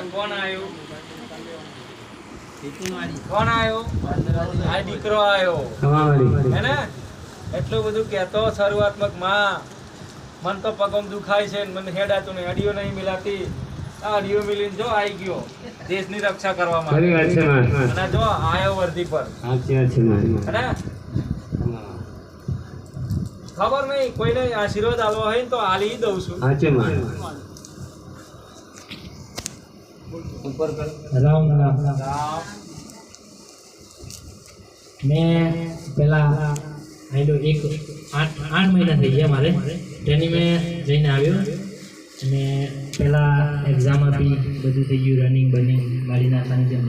कौन आयो कौन आयो आ दीकरो आयो है ने એટલું બધું કહેતો શરૂઆતમાં માં મન તો પગમ દુખાય છે મને હેડાતું નહીં અડીઓ નહીં મિલાતી આ અડીઓ મિલીને જો આવી ગયો દેશની રક્ષા કરવા માટે અને જો આયો વર્દી પર હે ખબર નહીં કોઈને આશીર્વાદ આલવો હોય ને તો આલી દઉં છું ઉપર કર રામ રામ રામ मैं पहला आइलो एक 8 महीना થઈ ગયા મારે ટ્રેનિંગ में જઈને આવ્યો અને પહેલા એક્ઝામ આપી બધું થઈ ગયું રનિંગ બની ગાડી નાખવાની જેમ